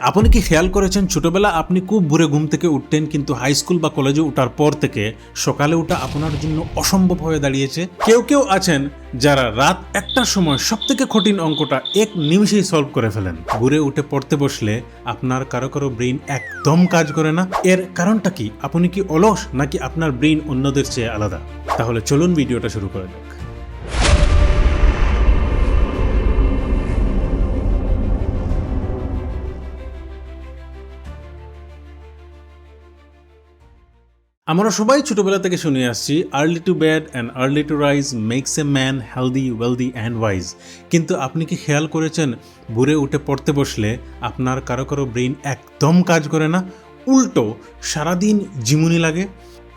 আপনি কি খেয়াল করেছেন ছোটবেলা আপনি খুব ভোরে ঘুম থেকে উঠতেন, কিন্তু হাই স্কুল বা কলেজে ওঠার পর থেকে সকালে ওঠা আপনার জন্য অসম্ভব হয়ে দাঁড়িয়েছে? কেউ কেউ আছেন যারা রাত 1টার সময় সবথেকে কঠিন অঙ্কটা 1 নিমিষেই সলভ করে ফেলেন। ভোরে উঠে পড়তে বসলে আপনার কারো কারো ব্রেইন একদম কাজ করে না। এর কারণটা কি? আপনি কি অলস, নাকি আপনার ব্রেইন অন্যদের চেয়ে আলাদা? তাহলে চলুন ভিডিওটা শুরু করা যাক। আমরা সবাই ছোটবেলা থেকে শুনে আসছি, early to bed and early to rise makes a man healthy, wealthy and wise. কিন্তু আপনি কি খেয়াল করেছেন ভোরে উঠে পড়তে বসলে আপনার কারো কারো ব্রেইন একদম কাজ করে না, উল্টো সারাদিন ঝিমুনি লাগে?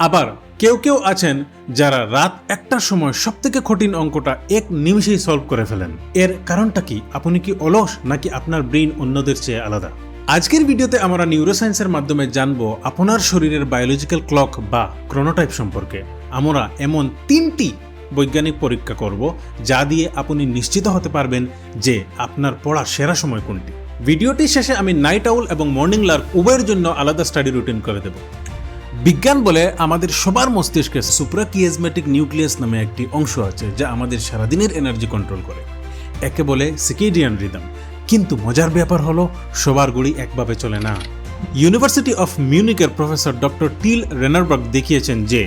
আবার কেউ কেউ আছেন যারা রাত 1টার সময় সবথেকে কঠিন অঙ্কটা 1 নিমিষেই সলভ করে ফেলেন। এর কারণটা কি? আপনি কি অলস, নাকি আপনার ব্রেইন অন্যদের চেয়ে আলাদা? আজকের ভিডিওতে আমরা নিউরোসায়েন্সের মাধ্যমে জানবো আপনার শরীরের বায়োলজিক্যাল ক্লক বা ক্রোনোটাইপ সম্পর্কে। আমরা এমন 3টি বৈজ্ঞানিক পরীক্ষা করব যা দিয়ে আপনি নিশ্চিত হতে পারবেন যে আপনার পড়ার সেরা সময় কোনটি। ভিডিওটির শেষে আমি নাইট আউল এবং মর্নিং লার্ক উভয়ের জন্য আলাদা স্টাডি রুটিন করে দেব। বিজ্ঞান বলে আমাদের সবার মস্তিষ্কে সুপ্রাকিয়াজমেটিক নিউক্লিয়াস নামে একটি অংশ আছে যা আমাদের সারাদিনের এনার্জি কন্ট্রোল করে। একে বলে সিকেডিয়ান রিদম। কিন্তু মজার ব্যাপার হলো সবার ঘড়ি একভাবে চলে না। ইউনিভার্সিটি অফ মিউনিকের প্রফেসর ডক্টর টিল রেনারবার্গ দেখিয়েছেন যে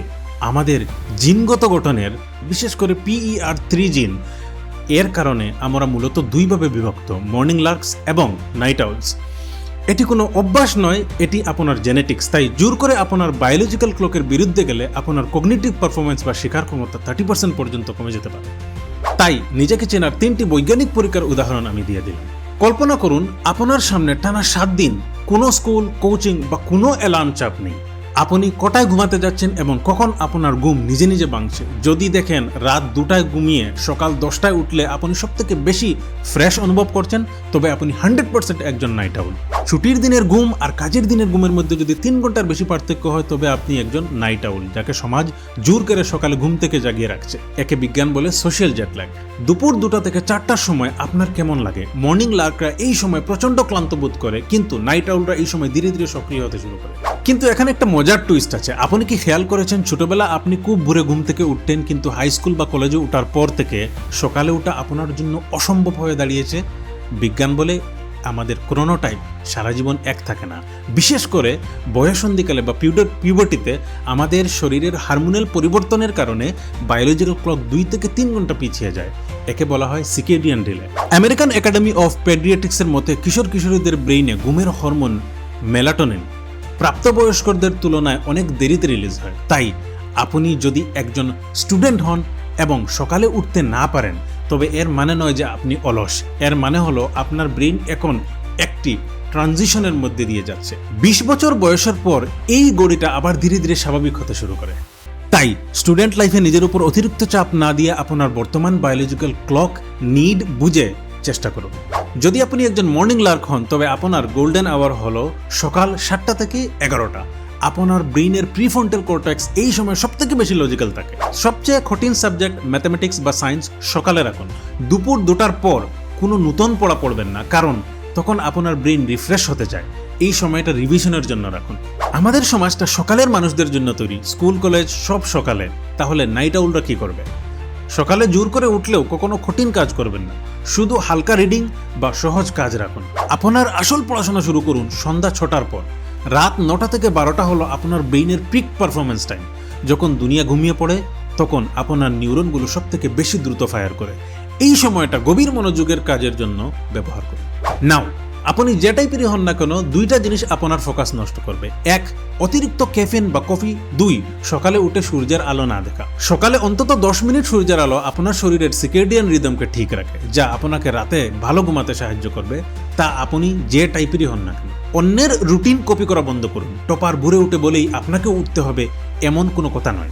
আমাদের জিনগত গঠনের, বিশেষ করে PER3 জিন, এর কারণে আমরা মূলত দুইভাবে বিভক্ত, মর্নিং লার্কস এবং নাইট আউলস। এটি কোনো অভ্যাস নয়, এটি আপনার জেনেটিক্স। তাই জোর করে আপনার বায়োলজিক্যাল ক্লকের বিরুদ্ধে গেলে আপনার কগনিটিভ পারফরমেন্স বা শেখার ক্ষমতা 30% পর্যন্ত কমে যেতে পারে। তাই নিজেকে চেনার 3টি বৈজ্ঞানিক পরীক্ষার উদাহরণ আমি দিয়ে দিলাম। কল্পনা করুন আপনার সামনে টানা 7 দিন কোনো স্কুল, কোচিং বা কোনো অ্যালার্ম চাপ নেই। আপনি কটায় ঘুমাতে যাচ্ছেন এবং কখন আপনার ঘুম নিজে নিজে ভাঙছে। যদি দেখেন রাত 2টায় ঘুমিয়ে সকাল 10টায় উঠলে আপনি সবথেকে বেশি ফ্রেশ অনুভব করছেন, তবে আপনি 100% একজন নাইট আউল। ছুটির দিনের ঘুম আর কাজের দিনের ঘুমের মধ্যে যদি 3 ঘন্টার বেশি পার্থক্য হয়, তবে আপনি একজন নাইট আউল, যাকে সমাজ জোর করে সকালে ঘুম থেকে জাগিয়ে রাখছে। একে বিজ্ঞান বলে সোশ্যাল জেটল্যাগ। দুপুর 2টা থেকে 4টার সময় আপনার কেমন লাগে? মর্নিং লার্করা এই সময় প্রচন্ড ক্লান্ত বোধ করে, কিন্তু নাইট আউলরা এই সময় ধীরে ধীরে সক্রিয় হতে শুরু করে। কিন্তু এখানে একটা মজার টুইস্ট আছে। আপনি কি খেয়াল করেছেন ছোটবেলা আপনি খুব ভোরে ঘুম থেকে উঠতেন, কিন্তু হাই স্কুল বা কলেজে ওঠার পর থেকে সকালে ওঠা আপনার জন্য অসম্ভব হয়ে দাঁড়িয়েছে? বিজ্ঞান বলে আমাদের ক্রোনোটাইপ সারা জীবন এক থাকে না। বিশেষ করে বয়ঃসন্ধিকালে বা পিউবার্টিতে আমাদের শরীরের হারমোনাল পরিবর্তনের কারণে বায়োলজিক্যাল ক্লক 2 থেকে 3 ঘন্টা পিছিয়ে যায়। একে বলা হয় সিকেডিয়ান ডিলে। আমেরিকান একাডেমি অফ পেডিয়াট্রিক্সের মতে কিশোর কিশোরীদের ব্রেইনে ঘুমের হরমোন মেলাটোনিন প্রাপ্তবয়স্কদের তুলনায় অনেক দেরিতে রিলিজ হয়। তাই আপনি যদি একজন স্টুডেন্ট হন এবং সকালে উঠতে না পারেন, তবে এর মানে নয় যে আপনি অলস। এর মানে হলো আপনার ব্রেইন এখন একটি ট্রানজিশনের মধ্যে দিয়ে যাচ্ছে। 20 বছর বয়সের পর এই গড়িটা আবার ধীরে ধীরে স্বাভাবিক হতে শুরু করে। তাই স্টুডেন্ট লাইফে নিজের উপর অতিরিক্ত চাপ না দিয়ে আপনার বর্তমান বায়োলজিক্যাল ক্লক নিড বুঝে চেষ্টা করুন। যদি আপনি একজন মর্নিং লার্ক হন, তবে আপনার গোল্ডেন আওয়ার হলো সকাল 7টা থেকে 11টা। আপনার ব্রেইনের প্রিফ্রন্টাল কর্টেক্স এই সময় সবথেকে বেশি লজিক্যাল থাকে। সবচেয়ে কঠিন সাবজেক্ট ম্যাথমেটিক্স বা সায়েন্স সকালে রাখুন। দুপুর 2টার পর কোনো নতুন পড়া পড়বেন না, কারণ তখন আপনার ব্রেইন রিফ্রেশ হতে চায়। এই সময়টা রিভিশনের জন্য রাখুন। আমাদের সমাজটা সকালের মানুষদের জন্য তৈরি, স্কুল কলেজ সব সকালে। তাহলে নাইট আউলরা কি করবে? সকালে জোর করে উঠলেও কখনো কঠিন কাজ করবেন না, শুধু হালকা রিডিং বা সহজ কাজ রাখুন। আপনার আসল পড়াশোনা শুরু করুন সন্ধ্যা 6টার পর। রাত 9টা থেকে 12টা হলো আপনার ব্রেইনের পিক পারফরমেন্স টাইম। যখন দুনিয়া ঘুমিয়ে পড়ে, তখন আপনার নিউরনগুলো সব থেকে বেশি দ্রুত ফায়ার করে। এই সময়টা গভীর মনোযোগের কাজের জন্য ব্যবহার করুন। নাও আপনি যে টাইপেরই হন না কেন, 2টা জিনিস আপনার ফোকাস নষ্ট করবে। 1, অতিরিক্ত ক্যাফেইন বা কফি। 2, সকালে উঠে সূর্যের আলো না দেখা। সকালে অন্তত 10 মিনিট সূর্যের আলো আপনার শরীরের সিকেডিয়ান রিদমকে ঠিক রাখে, যা আপনাকে রাতে ভালো ঘুমাতে সাহায্য করবে। তা আপনি যে টাইপেরই হন না কেন। অন্যের রুটিন কপি করা বন্ধ করুন। টপার ভোরে উঠে বলেই আপনাকে উঠতে হবে এমন কোনো কথা নয়।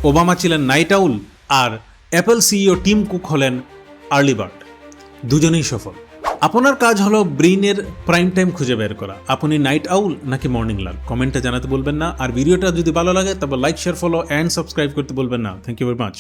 ওবামা ছিলেন নাইট আউল, আর অ্যাপল সিইও টিম কুক হলেন আর্লি বার্ড। দুজনেই সফল। আপনার কাজ হলো ব্রেইনের প্রাইম টাইম খুঁজে বের করা। আপনি নাইট আউল নাকি মর্নিং লার্ক? কমেন্টে জানাতে বলবেন না। আর ভিডিওটা যদি ভালো লাগে তবে like, share, follow and subscribe করতে বলবেন না। Thank you very much.